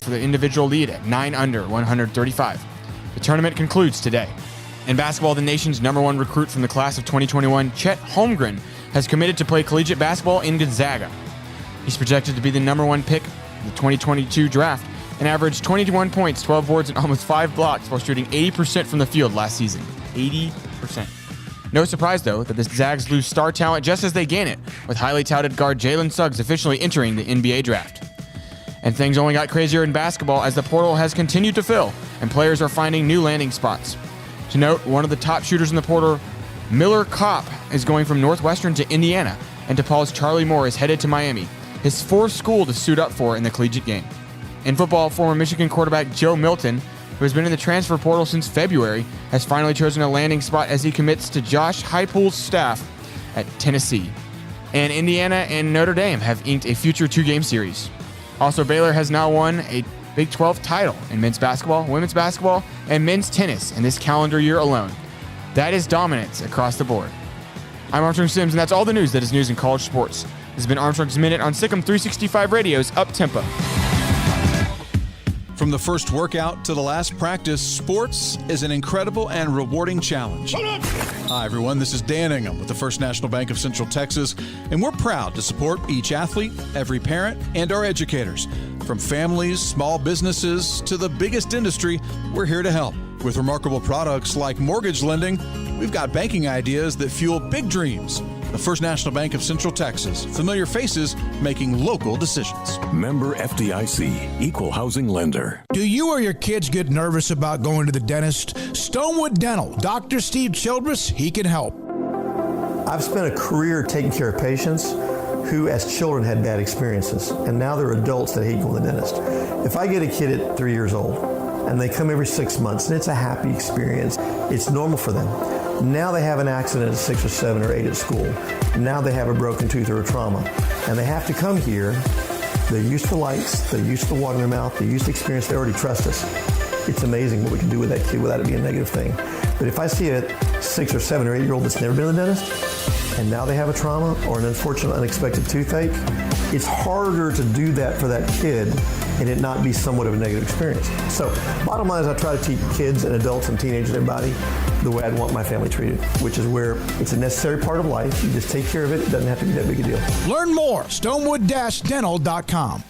for the individual lead at 9 under 135. The tournament concludes today. In basketball, the nation's #1 recruit from the class of 2021, Chet Holmgren, has committed to play collegiate basketball in Gonzaga. He's projected to be the #1 pick in the 2022 draft and averaged 21 points, 12 boards, and almost 5 blocks while shooting 80% from the field last season. 80%. No surprise, though, that the Zags lose star talent just as they gain it, with highly touted guard Jalen Suggs officially entering the NBA draft. And things only got crazier in basketball as the portal has continued to fill, and players are finding new landing spots. To note, one of the top shooters in the portal, Miller Kopp, is going from Northwestern to Indiana, and DePaul's Charlie Moore is headed to Miami, his fourth school to suit up for in the collegiate game. In football, former Michigan quarterback Joe Milton, who has been in the transfer portal since February, has finally chosen a landing spot as he commits to Josh Heupel's staff at Tennessee. And Indiana and Notre Dame have inked a future 2-game series. Also, Baylor has now won a Big 12 title in men's basketball, women's basketball, and men's tennis in this calendar year alone. That is dominance across the board. I'm Armstrong Sims, and that's all the news that is news in college sports. This has been Armstrong's Minute on SicEm365 Radio's Up Tempo. From the first workout to the last practice, sports is an incredible and rewarding challenge. Hi, everyone. This is Dan Ingham with the First National Bank of Central Texas, and we're proud to support each athlete, every parent, and our educators. From families, small businesses, to the biggest industry, we're here to help. With remarkable products like mortgage lending, we've got banking ideas that fuel big dreams. The First National Bank of Central Texas. Familiar faces making local decisions. Member FDIC, Equal Housing Lender. Do you or your kids get nervous about going to the dentist? Stonewood Dental, Dr. Steve Childress, he can help. I've spent a career taking care of patients who as children had bad experiences, and now they're adults that hate going to the dentist. If I get a kid at 3 years old and they come every 6 months and it's a happy experience, it's normal for them. Now they have an accident at 6 or 7 or 8 at school. Now they have a broken tooth or a trauma. And they have to come here. They're used to lights. They're used to water in their mouth. They're used to experience. They already trust us. It's amazing what we can do with that kid without it being a negative thing. But if I see a 6 or 7 or 8 year old that's never been to the dentist, and now they have a trauma or an unfortunate unexpected toothache, it's harder to do that for that kid and it not be somewhat of a negative experience. So bottom line is I try to teach kids and adults and teenagers and everybody the way I'd want my family treated, which is where it's a necessary part of life. You just take care of it. It doesn't have to be that big a deal. Learn more, stonewood-dental.com.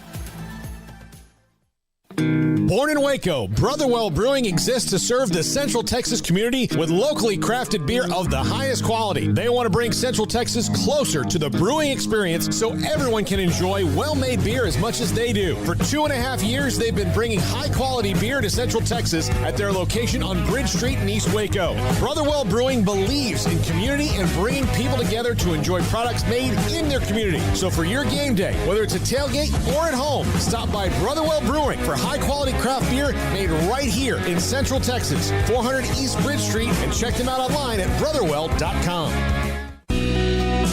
Born in Waco, Brotherwell Brewing exists to serve the Central Texas community with locally crafted beer of the highest quality. They want to bring Central Texas closer to the brewing experience so everyone can enjoy well-made beer as much as they do. For 2.5 years, they've been bringing high-quality beer to Central Texas at their location on Bridge Street in East Waco. Brotherwell Brewing believes in community and bringing people together to enjoy products made in their community. So for your game day, whether it's a tailgate or at home, stop by Brotherwell Brewing for high-quality craft beer made right here in Central Texas, 400 East Bridge Street, and check them out online at brotherwell.com.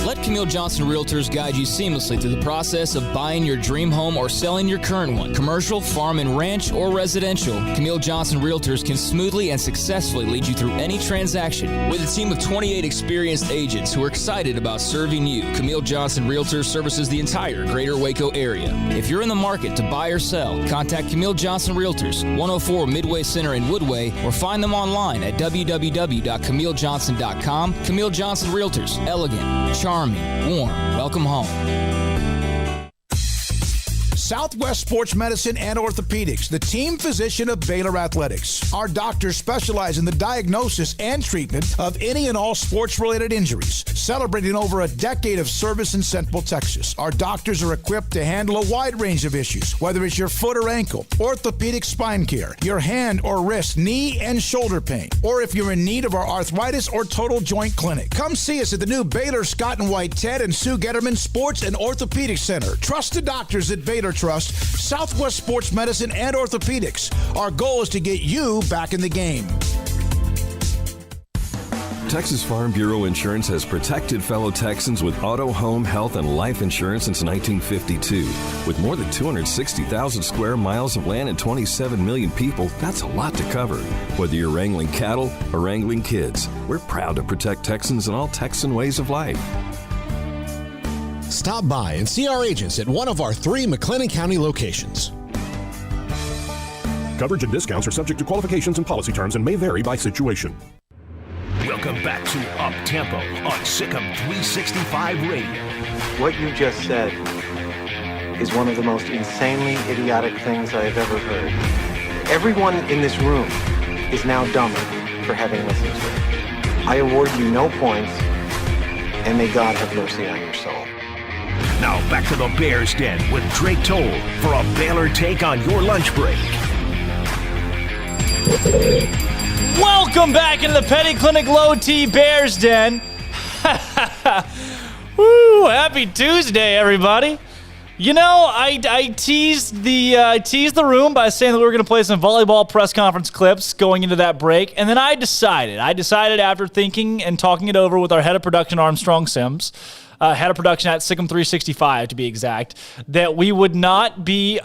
Let Camille Johnson Realtors guide you seamlessly through the process of buying your dream home or selling your current one. Commercial, farm and ranch, or residential, Camille Johnson Realtors can smoothly and successfully lead you through any transaction. With a team of 28 experienced agents who are excited about serving you, Camille Johnson Realtors services the entire greater Waco area. If you're in the market to buy or sell, contact Camille Johnson Realtors, 104 Midway Center in Woodway, or find them online at www.camillejohnson.com. Camille Johnson Realtors, elegant, charming, warm. Welcome home. Southwest Sports Medicine and Orthopedics, the team physician of Baylor Athletics. Our doctors specialize in the diagnosis and treatment of any and all sports-related injuries. Celebrating over a decade of service in Central Texas, our doctors are equipped to handle a wide range of issues, whether it's your foot or ankle, orthopedic spine care, your hand or wrist, knee and shoulder pain, or if you're in need of our arthritis or total joint clinic. Come see us at the new Baylor Scott and White Ted and Sue Getterman Sports and Orthopedic Center. Trusted doctors at Baylor Trust, Southwest Sports Medicine and Orthopedics. Our goal is to get you back in the game. Texas Farm Bureau Insurance has protected fellow Texans with auto, home, health, and life insurance since 1952. With more than 260,000 square miles of land and 27 million people, that's a lot to cover. Whether you're wrangling cattle or wrangling kids, we're proud to protect Texans in all Texan ways of life. Stop by and see our agents at one of our 3 McLennan County locations. Coverage and discounts are subject to qualifications and policy terms and may vary by situation. Welcome back to Up Tempo on SicEm365 Radio. What you just said is one of the most insanely idiotic things I have ever heard. Everyone in this room is now dumber for having listened to it. I award you no points, and may God have mercy on your soul. Now back to the Bears Den with Drake Toll for a Baylor take on your lunch break. Welcome back into the Petty Clinic Low T Bears Den. Woo! Happy Tuesday, everybody. You know, I teased the room by saying that we were going to play some volleyball press conference clips going into that break, and then I decided after thinking and talking it over with our head of production, Armstrong Sims, head of production at SicEm365 to be exact, that we would not be,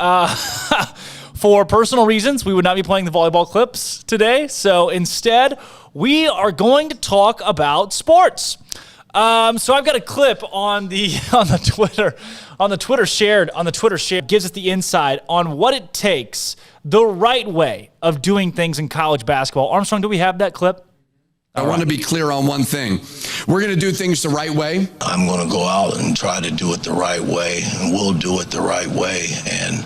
for personal reasons, we would not be playing the volleyball clips today. So instead, we are going to talk about sports. So I've got a clip on the Twitter shared gives us the insight on what it takes, the right way of doing things in college basketball. Armstrong, do we have that clip? I want to be clear on one thing. We're going to do things the right way. I'm going to go out and try to do it the right way, and we'll do it the right way, and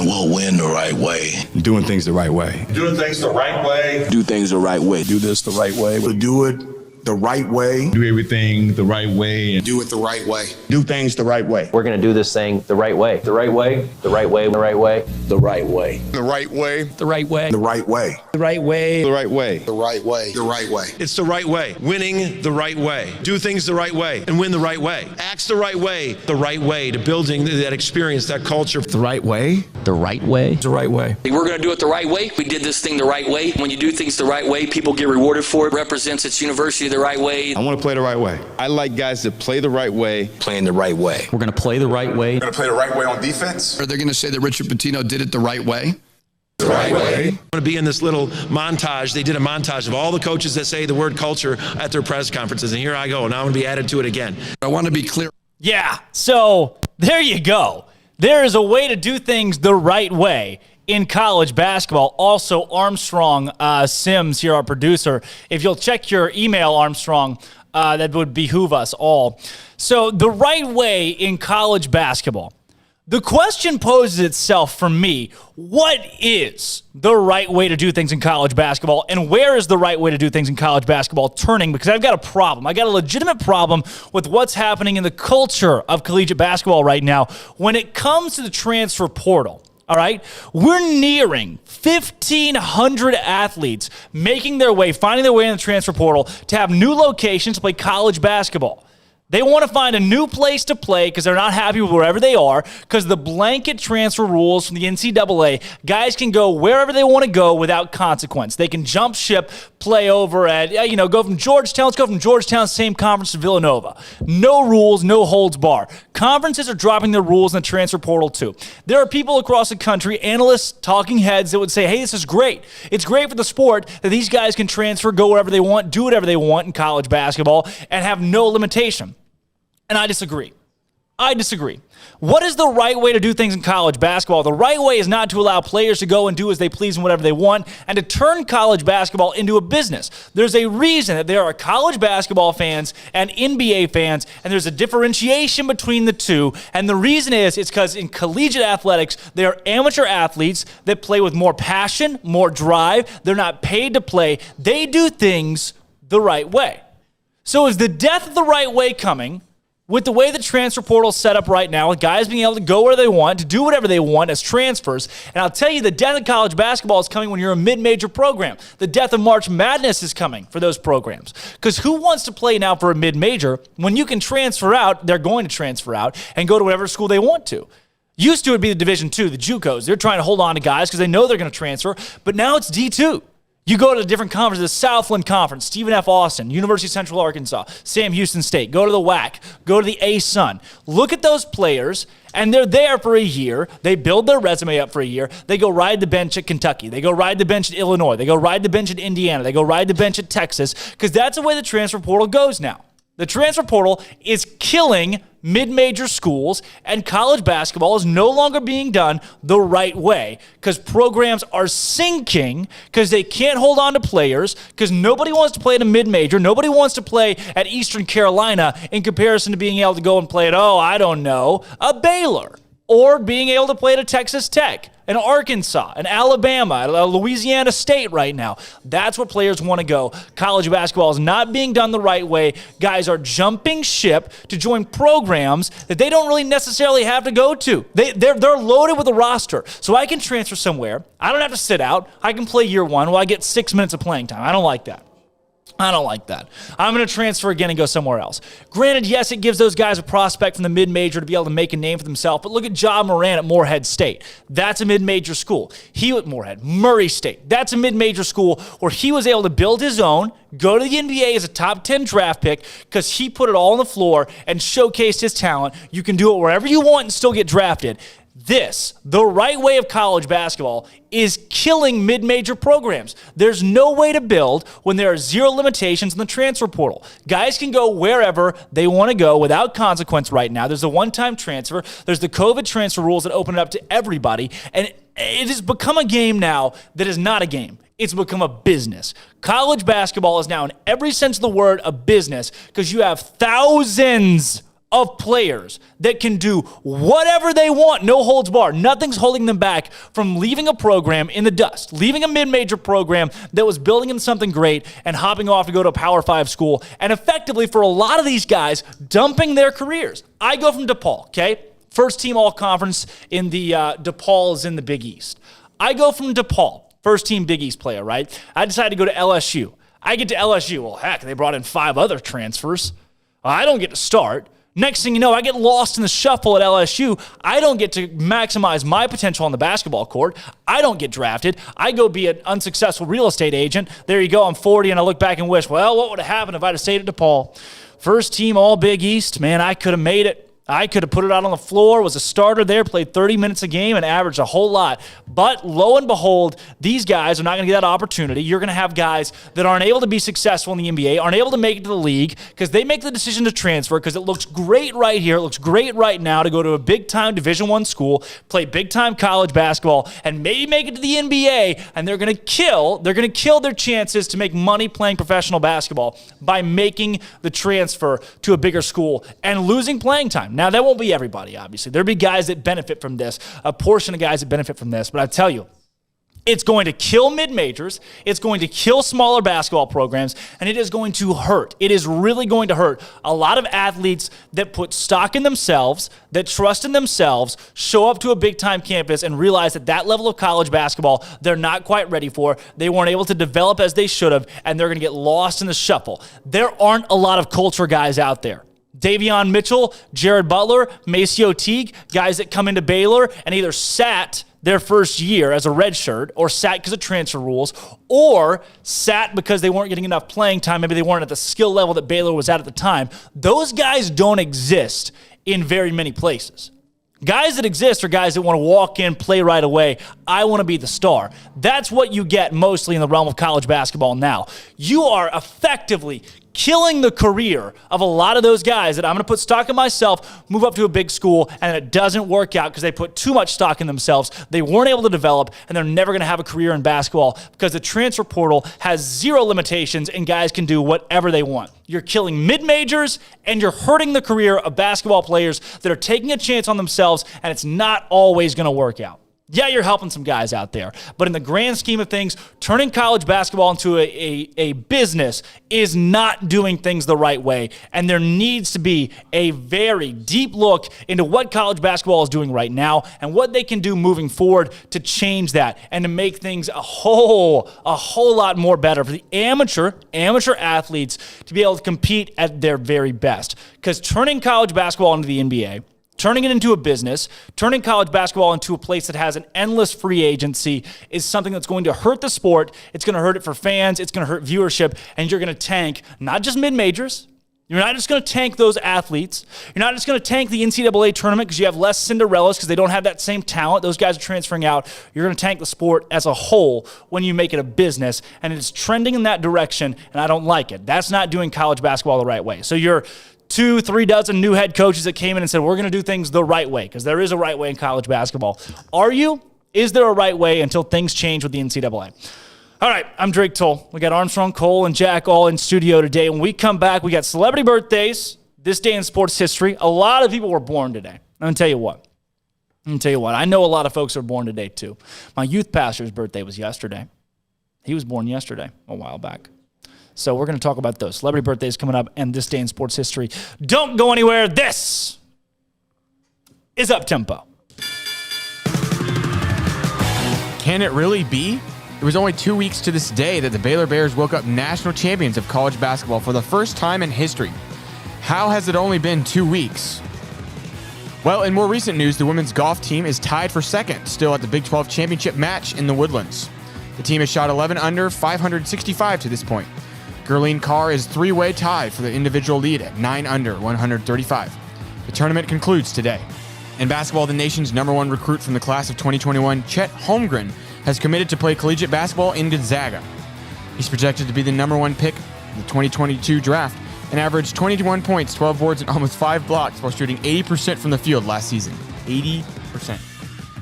we'll win the right way. Doing things the right way. Doing things the right way. Do things the right way. Do this the right way. We'll do it the right way. Do everything the right way. And do it the right way. Do things the right way. We're going to do this thing the right way. The right way. The right way. The right way. The right way. The right way. The right way. The right way. The right way. The right way. The right way. The right way. It's the right way. Winning the right way. Do things the right way and win the right way. Acts the right way to building that experience, that culture. The right way. The right way. The right way. We're going to do it the right way. We did this thing the right way. When you do things the right way, people get rewarded for it. Represents its university the right way. I want to play the right way. I like guys that play the right way. Playing the right way. We're going to play the right way. We're going to play the right way on defense. Are they going to say that Richard Pitino did it the right way? The right way. I'm going to be in this little montage. They did a montage of all the coaches that say the word culture at their press conferences. And here I go. Now I'm going to be added to it again. I want to be clear. Yeah, so there you go. There is a way to do things the right way in college basketball. Also, Armstrong Sims here, our producer. If you'll check your email, Armstrong, that would behoove us all. So the right way in college basketball. The question poses itself for me, what is the right way to do things in college basketball, and where is the right way to do things in college basketball turning? Because I've got a problem. I got a legitimate problem with what's happening in the culture of collegiate basketball right now when it comes to the transfer portal. All right, we're nearing 1,500 athletes finding their way in the transfer portal to have new locations to play college basketball. They want to find a new place to play because they're not happy with wherever they are because the blanket transfer rules from the NCAA, guys can go wherever they want to go without consequence. They can jump ship, play over at, go from Georgetown. Let's go from Georgetown, same conference to Villanova. No rules, no holds bar. Conferences are dropping their rules in the transfer portal too. There are people across the country, analysts, talking heads that would say, hey, this is great. It's great for the sport that these guys can transfer, go wherever they want, do whatever they want in college basketball and have no limitation. And I disagree. What is the right way to do things in college basketball? The right way is not to allow players to go and do as they please and whatever they want and to turn college basketball into a business. There's a reason that there are college basketball fans and NBA fans, and there's a differentiation between the two. And the reason it's because in collegiate athletics, they are amateur athletes that play with more passion, more drive. They're not paid to play. They do things the right way. So is the death of the right way coming with the way the transfer portal is set up right now, with guys being able to go where they want, to do whatever they want as transfers? And I'll tell you, the death of college basketball is coming when you're a mid-major program. The death of March Madness is coming for those programs. Because who wants to play now for a mid-major when you can transfer out, they're going to transfer out, and go to whatever school they want to? Used to it would be the Division II, the JUCOs. They're trying to hold on to guys because they know they're going to transfer, but now it's D2. You go to the different conferences, the Southland Conference, Stephen F. Austin, University of Central Arkansas, Sam Houston State. Go to the WAC. Go to the A-Sun. Look at those players, and they're there for a year. They build their resume up for a year. They go ride the bench at Kentucky. They go ride the bench at Illinois. They go ride the bench at Indiana. They go ride the bench at Texas, because that's the way the transfer portal goes now. The transfer portal is killing mid-major schools, and college basketball is no longer being done the right way because programs are sinking because they can't hold on to players because nobody wants to play at a mid-major. Nobody wants to play at Eastern Carolina in comparison to being able to go and play at, a Baylor, or being able to play at a Texas Tech, an Arkansas, an Alabama, a Louisiana State right now. That's where players want to go. College basketball is not being done the right way. Guys are jumping ship to join programs that they don't really necessarily have to go to. They're loaded with a roster. So I can transfer somewhere. I don't have to sit out. I can play year one while I get 6 minutes of playing time. I don't like that. I'm going to transfer again and go somewhere else. Granted, yes, it gives those guys a prospect from the mid-major to be able to make a name for themselves, but look at Ja Moran at Morehead State. That's a mid-major school. He at Morehead. Murray State. That's a mid-major school where he was able to build his own, go to the NBA as a top 10 draft pick because he put it all on the floor and showcased his talent. You can do it wherever you want and still get drafted. The right way of college basketball, is killing mid-major programs. There's no way to build when there are zero limitations in the transfer portal. Guys can go wherever they want to go without consequence right now. There's a one-time transfer. There's the COVID transfer rules that open it up to everybody. And it has become a game now that is not a game. It's become a business. College basketball is now, in every sense of the word, a business because you have thousands of players that can do whatever they want, no holds barred. Nothing's holding them back from leaving a program in the dust, leaving a mid-major program that was building in something great and hopping off to go to a Power 5 school, and effectively, for a lot of these guys, dumping their careers. I go from DePaul, okay? First team all-conference in the DePaul is in the Big East. I go from DePaul, first team Big East player, right? I decided to go to LSU. I get to LSU. Well, heck, they brought in 5 other transfers. I don't get to start. Next thing you know, I get lost in the shuffle at LSU. I don't get to maximize my potential on the basketball court. I don't get drafted. I go be an unsuccessful real estate agent. There you go, I'm 40, and I look back and wish, well, what would have happened if I'd have stayed at DePaul? First team all Big East, man, I could have made it. I could have put it out on the floor, was a starter there, played 30 minutes a game, and averaged a whole lot. But lo and behold, these guys are not going to get that opportunity. You're going to have guys that aren't able to be successful in the NBA, aren't able to make it to the league because they make the decision to transfer because it looks great right here. It looks great right now to go to a big-time Division I school, play big-time college basketball, and maybe make it to the NBA, and they're going to kill their chances to make money playing professional basketball by making the transfer to a bigger school and losing playing time. Now, that won't be everybody, obviously. There'll be guys that benefit from this, a portion of guys that benefit from this. But I tell you, it's going to kill mid-majors, it's going to kill smaller basketball programs, and it is going to hurt. It is really going to hurt a lot of athletes that put stock in themselves, that trust in themselves, show up to a big-time campus and realize that that level of college basketball they're not quite ready for. They weren't able to develop as they should have, and they're going to get lost in the shuffle. There aren't a lot of culture guys out there. Davion Mitchell, Jared Butler, Maceo Teague, guys that come into Baylor and either sat their first year as a redshirt or sat because of transfer rules or sat because they weren't getting enough playing time. Maybe they weren't at the skill level that Baylor was at the time. Those guys don't exist in very many places. Guys that exist are guys that want to walk in, play right away. I want to be the star. That's what you get mostly in the realm of college basketball now. You are effectively killing the career of a lot of those guys that I'm going to put stock in myself, move up to a big school, and it doesn't work out because they put too much stock in themselves. They weren't able to develop, and they're never going to have a career in basketball because the transfer portal has zero limitations and guys can do whatever they want. You're killing mid-majors, and you're hurting the career of basketball players that are taking a chance on themselves, and it's not always going to work out. Yeah, you're helping some guys out there, but in the grand scheme of things, turning college basketball into a business is not doing things the right way, and there needs to be a very deep look into what college basketball is doing right now and what they can do moving forward to change that and to make things a whole lot more better for the amateur athletes to be able to compete at their very best. Because turning college basketball into the NBA, turning it into a business, turning college basketball into a place that has an endless free agency is something that's going to hurt the sport. It's going to hurt it for fans. It's going to hurt viewership, and you're going to tank not just mid-majors, You're not just going to tank those athletes. You're not just going to tank the NCAA tournament because you have less Cinderellas because they don't have that same talent. Those guys are transferring out. You're going to tank the sport as a whole when you make it a business, and it's trending in that direction, and I don't like it. That's not doing college basketball the right way. So you're 2-3 dozen new head coaches that came in and said, we're going to do things the right way because there is a right way in college basketball. Are you? Is there a right way until things change with the NCAA? All right, I'm Drake Toll. We got Armstrong, Cole, and Jack all in studio today. When we come back, we got celebrity birthdays, this day in sports history. A lot of people were born today. I'm going to tell you what. I know a lot of folks are born today, too. My youth pastor's birthday was yesterday. He was born yesterday, a while back. So we're going to talk about those. Celebrity birthdays coming up and this day in sports history. Don't go anywhere. This is Up Tempo. Can it really be? It was only 2 weeks to this day that the Baylor Bears woke up national champions of college basketball for the first time in history. How has it only been 2 weeks? Well, in more recent news, the women's golf team is tied for second, still at the Big 12 championship match in the Woodlands. The team has shot 11 under, 565 to this point. Gurleen Carr is three-way tied for the individual lead at 9 under, 135. The tournament concludes today. In basketball, the nation's number one recruit from the class of 2021, Chet Holmgren, has committed to play collegiate basketball in Gonzaga. He's projected to be the number one pick in the 2022 draft and averaged 21 points, 12 boards, and almost 5 blocks while shooting 80% from the field last season. 80%.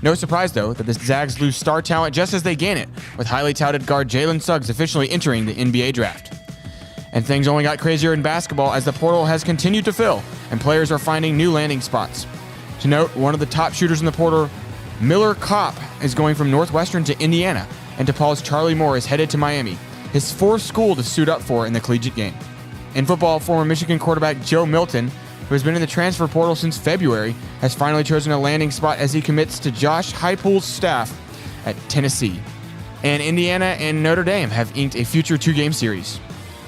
No surprise, though, that the Zags lose star talent just as they gain it, with highly touted guard Jalen Suggs officially entering the NBA draft. And things only got crazier in basketball as the portal has continued to fill, and players are finding new landing spots. To note, one of the top shooters in the portal, Miller Kopp, is going from Northwestern to Indiana, and DePaul's Charlie Moore is headed to Miami, his fourth school to suit up for in the collegiate game. In football, former Michigan quarterback Joe Milton, who has been in the transfer portal since February, has finally chosen a landing spot as he commits to Josh Heupel's staff at Tennessee. And Indiana and Notre Dame have inked a future 2-game series.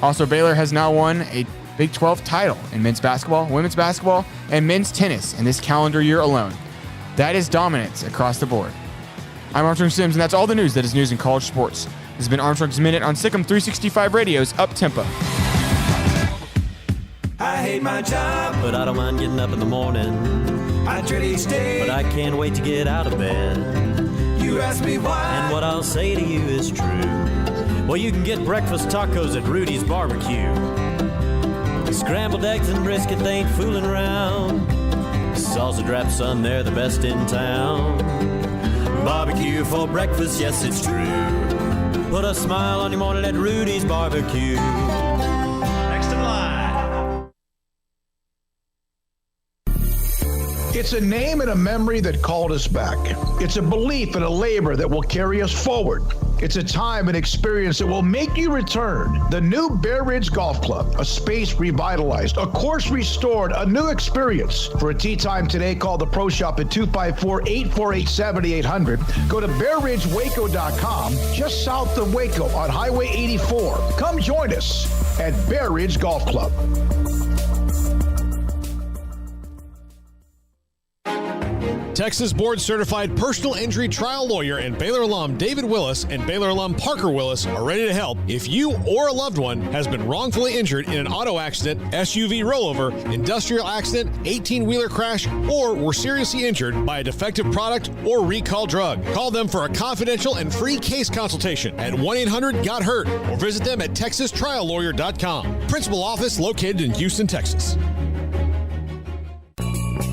Also, Baylor has now won a Big 12 title in men's basketball, women's basketball, and men's tennis in this calendar year alone. That is dominance across the board. I'm Armstrong Sims, and that's all the news that is news in college sports. This has been Armstrong's Minute on SicEm365 Radio's Up Tempo. I hate my job, but I don't mind getting up in the morning. I dread each day, but I can't wait to get out of bed. You ask me why, and what I'll say to you is true. Well, you can get breakfast tacos at Rudy's Barbecue. Scrambled eggs and brisket, they ain't fooling around. Salsa drap, son, they're the best in town. Barbecue for breakfast, yes, it's true. Put a smile on your morning at Rudy's Barbecue. Next in line. It's a name and a memory that called us back. It's a belief and a labor that will carry us forward. It's a time and experience that will make you return. The new Bear Ridge Golf Club, a space revitalized, a course restored, a new experience. For a tee time today, call the Pro Shop at 254-848-7800. Go to BearRidgeWaco.com, just south of Waco on Highway 84. Come join us at Bear Ridge Golf Club. Texas board-certified personal injury trial lawyer and Baylor alum David Willis and Baylor alum Parker Willis are ready to help if you or a loved one has been wrongfully injured in an auto accident, SUV rollover, industrial accident, 18-wheeler crash, or were seriously injured by a defective product or recalled drug. Call them for a confidential and free case consultation at 1-800-GOT-HURT or visit them at TexasTrialLawyer.com. Principal office located in Houston, Texas.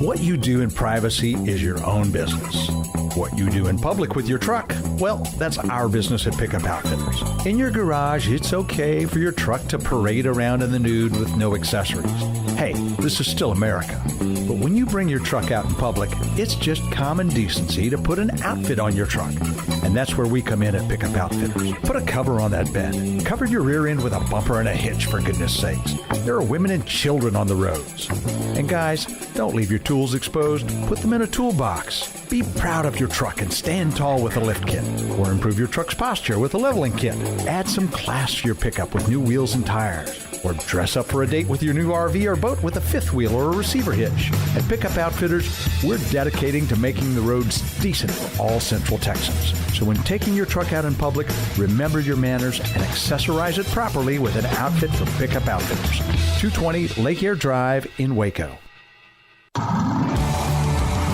What you do in privacy is your own business. What you do in public with your truck, well, that's our business at Pickup Outfitters. In your garage, it's okay for your truck to parade around in the nude with no accessories. Hey, this is still America. But when you bring your truck out in public, it's just common decency to put an outfit on your truck. And that's where we come in at Pickup Outfitters. Put a cover on that bed. Cover your rear end with a bumper and a hitch, for goodness sakes. There are women and children on the roads. And guys, don't leave your tools exposed. Put them in a toolbox. Be proud of your truck and stand tall with a lift kit. Or improve your truck's posture with a leveling kit. Add some class to your pickup with new wheels and tires. Or dress up for a date with your new RV or boat with a fifth wheel or a receiver hitch. At Pickup Outfitters, we're dedicating to making the roads decent for all Central Texans. So So when taking your truck out in public, remember your manners and accessorize it properly with an outfit from Pickup Outfitters. 220 Lake Air Drive in Waco.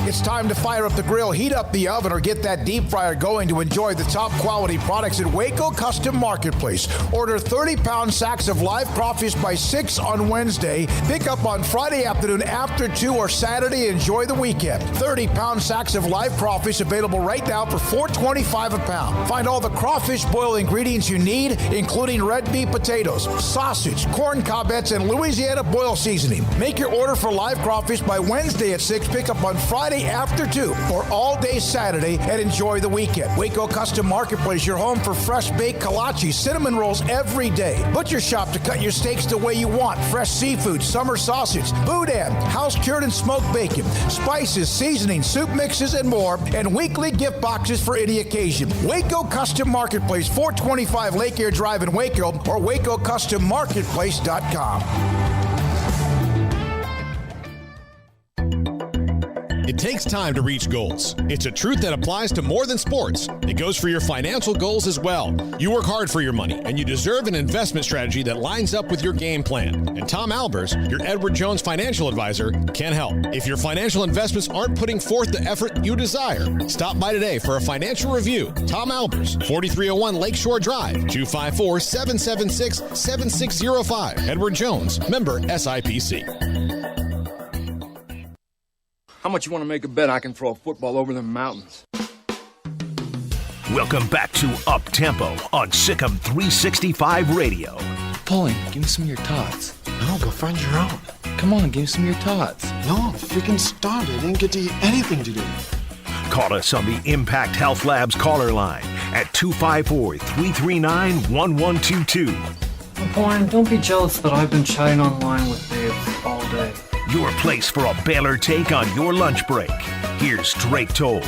It's time to fire up the grill, heat up the oven, or get that deep fryer going to enjoy the top quality products at Waco Custom Marketplace. Order 30-pound sacks of live crawfish by 6 on Wednesday. Pick up on Friday afternoon after 2 or Saturday. Enjoy the weekend. 30-pound sacks of live crawfish available right now for $4.25 a pound. Find all the crawfish boil ingredients you need, including red beef potatoes, sausage, corn cobettes, and Louisiana boil seasoning. Make your order for live crawfish by Wednesday at 6. Pick up on Friday after 2 or all day Saturday, and enjoy the weekend. Waco Custom Marketplace, your home for fresh baked kolache, cinnamon rolls every day. Butcher shop to cut your steaks the way you want. Fresh seafood, summer sausage, boudin, house cured and smoked bacon, spices, seasonings, soup mixes, and more, and weekly gift boxes for any occasion. Waco Custom Marketplace, 425 Lake Air Drive in Waco, or WacoCustomMarketplace.com. It takes time to reach goals. It's a truth that applies to more than sports. It goes for your financial goals as well. You work hard for your money, and you deserve an investment strategy that lines up with your game plan. And Tom Albers, your Edward Jones financial advisor, can help. If your financial investments aren't putting forth the effort you desire, stop by today for a financial review. Tom Albers, 4301 Lakeshore Drive, 254-776-7605. Edward Jones, member SIPC. How much you want to make a bet I can throw a football over the mountains? Welcome back to Up Tempo on SicEm365 Radio. Paulie, give me some of your tots. No, go find your own. Come on, give me some of your tots. No, I'm freaking starved. I didn't get to eat anything today. Call us on the Impact Health Labs caller line at 254-339-1122. Paulie, don't be jealous that I've been chatting online with Dave all day. Your place for a Baylor take on your lunch break. Here's Drake Toll.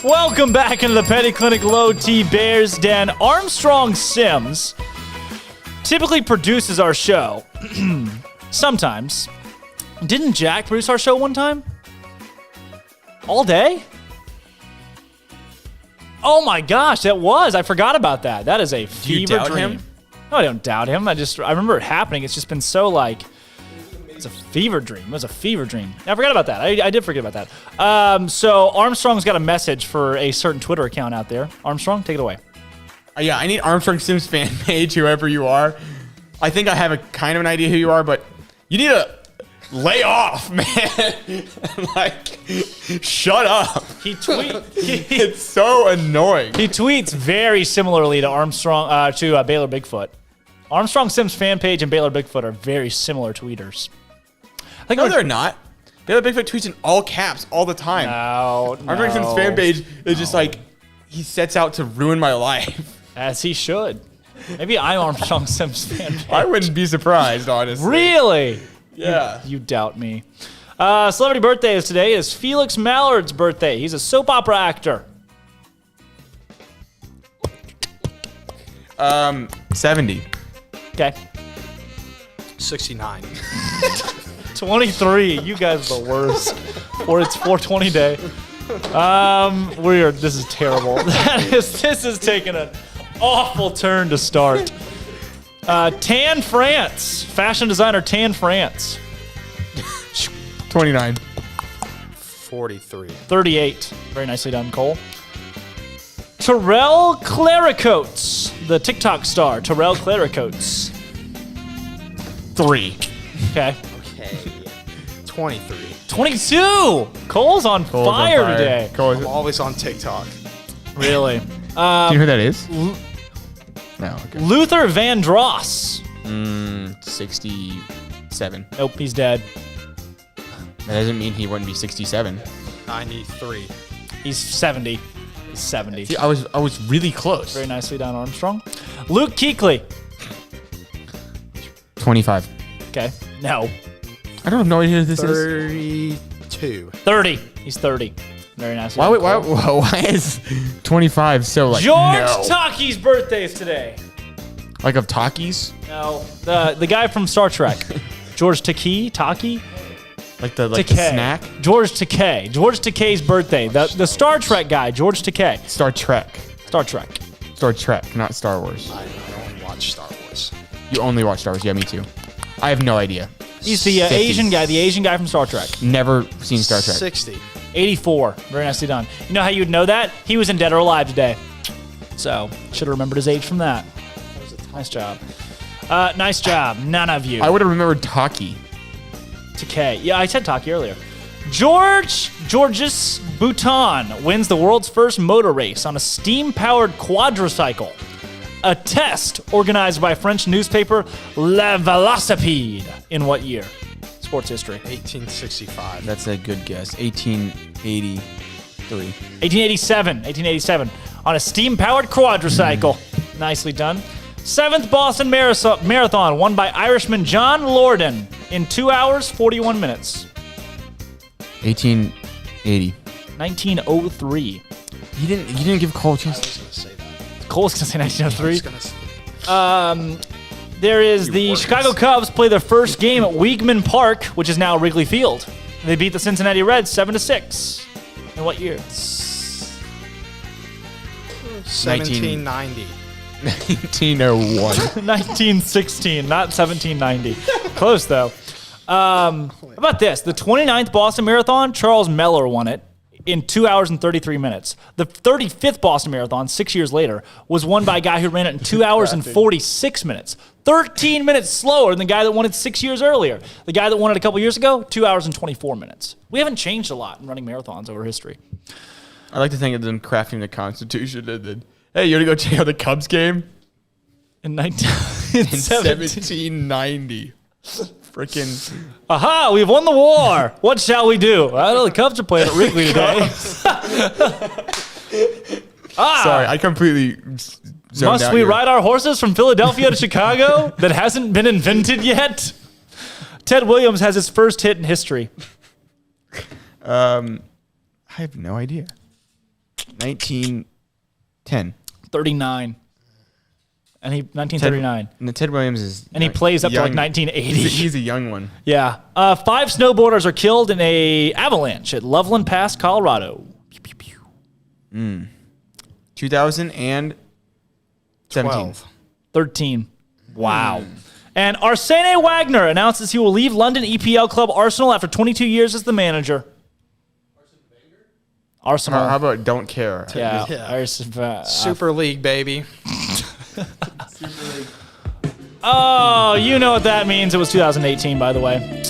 Welcome back into the Petty Clinic Low T Bears Den. Armstrong Sims typically produces our show. Sometimes. Didn't Jack produce our show one time? All day? Oh my gosh, that was. I forgot about that. That is a fever dream. Him? No, I don't doubt him. I remember it happening. It's just been so like... It's a fever dream. It was a fever dream. I forgot about that. I did forget about that. So Armstrong's got a message for a certain Twitter account out there. Armstrong, take it away. Yeah, I need Armstrong Sims fan page, whoever you are. I think I have a kind of an idea who you are, but you need to lay off, man. Like, shut up. It's so annoying. He tweets very similarly to Armstrong, to Baylor Bigfoot. Armstrong Sims fan page and Baylor Bigfoot are very similar tweeters. No, they're not. Baylor Bigfoot tweets in all caps all the time. No. Armstrong Sims fan page is just like, he sets out to ruin my life. As he should. Maybe I'm Armstrong Sims fan page. I wouldn't be surprised, honestly. Really? Yeah. You doubt me. Celebrity birthday is today is Felix Mallard's birthday. He's a soap opera actor. 70. Okay. 69. 23. You guys are the worst. Or it's 420 day. This is terrible. This is taking an awful turn to start. Tan France. Fashion designer Tan France. 29. 43. 38. Very nicely done, Cole. Terrell Claricoats. The TikTok star, Terrell Claricoats. 3. Okay. 23. 22! Cole's on fire today. I'm always on TikTok. Really? Do you know who that is? No. Okay. Luther Vandross. 67. Nope, he's dead. That doesn't mean he wouldn't be 67. 93. He's 70. He's 70. See, I was really close. Very nicely done, Armstrong. Luke Kuechly. 25. Okay. No. I don't have no idea who this 32. 30. He's 30. Very nice. Why is 25 so like George Taki's birthday is today. Like of Takis? No. The guy from Star Trek. George Taki? Like the Takei. snack? George Takei. George Takei's birthday. The Star Trek guy, George Takei. Star Trek. Star Trek. Star Trek, not Star Wars. I only watch Star Wars. You only watch Star Wars? Yeah, me too. I have no idea. He's the Asian guy from Star Trek. Never seen Star Trek. 60. 84. Very nicely done. You know how you would know that? He was in Dead or Alive today. So, should have remembered his age from that. Nice job. Nice job. None of you. I would have remembered Taki. Takei. Yeah, I said Taki earlier. Georges Bouton wins the world's first motor race on a steam-powered quadricycle. A test organized by French newspaper Le Velocipede. In what year? Sports history. 1865. That's a good guess. 1883. 1887. On a steam-powered quadricycle. Nicely done. 7th Boston Marathon won by Irishman John Lorden in 2 hours, 41 minutes. 1880. 1903. You didn't give Cole a chance. Cole's going to say 1903. There is the Chicago Cubs play their first game at Weigman Park, which is now Wrigley Field. They beat the Cincinnati Reds 7-6. In what year? 1790. 1901. 1916, not 1790. Close, though. How about this? The 29th Boston Marathon, Charles Meller won it in 2 hours and 33 minutes. The 35th Boston Marathon, 6 years later, was won by a guy who ran it in 2 hours and 46 minutes. 13 minutes slower than the guy that won it 6 years earlier. The guy that won it a couple years ago, 2 hours and 24 minutes. We haven't changed a lot in running marathons over history. I like to think of them crafting the Constitution and then, hey, you want to go check out the Cubs game? In 1790. Freaking. Aha, we've won the war. What shall we do? I know the Cubs are playing at Wrigley today. Sorry, I completely zoned Must out we here. ride our horses from Philadelphia to Chicago that hasn't been invented yet? Ted Williams has his first hit in history. I have no idea. 1910. 39. And 1939. Ted Williams is. And he plays up young. to like 1980. He's a young one. Yeah. 5 snowboarders are killed in a avalanche at Loveland Pass, Colorado. 2017. 13. Wow. And Arsene Wagner announces he will leave London EPL club Arsenal after 22 years as the manager. Arsenal. How about don't care? Yeah. Super League, baby. Oh, you know what that means. It was 2018, by the way.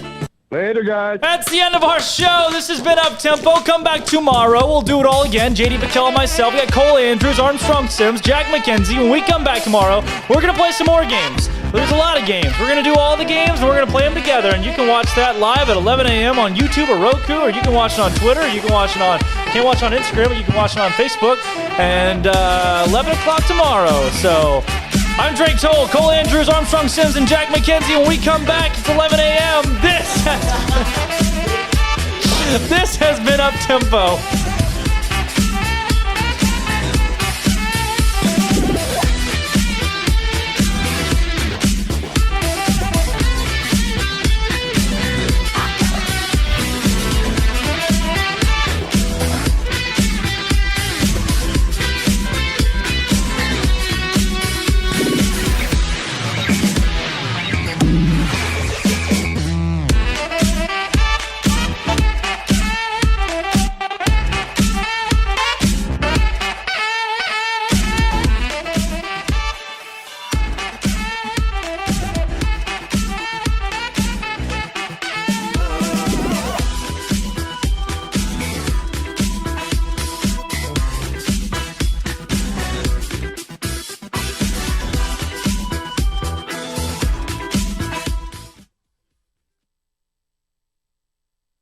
Later, guys. That's the end of our show. This has been Up Tempo. Come back tomorrow. We'll do it all again. JD Pickell and myself. We got Cole Andrews, Armstrong Sims, Jack McKenzie. When we come back tomorrow, we're going to play some more games. There's a lot of games. We're going to do all the games, and we're going to play them together. And you can watch that live at 11 a.m. on YouTube or Roku, or you can watch it on Twitter. You can watch it on, can't watch it on Instagram, but you can watch it on Facebook. And 11 o'clock tomorrow. So I'm Drake Toll, Cole Andrews, Armstrong Sims, and Jack McKenzie. When we come back, it's 11 a.m. This has been Up Tempo.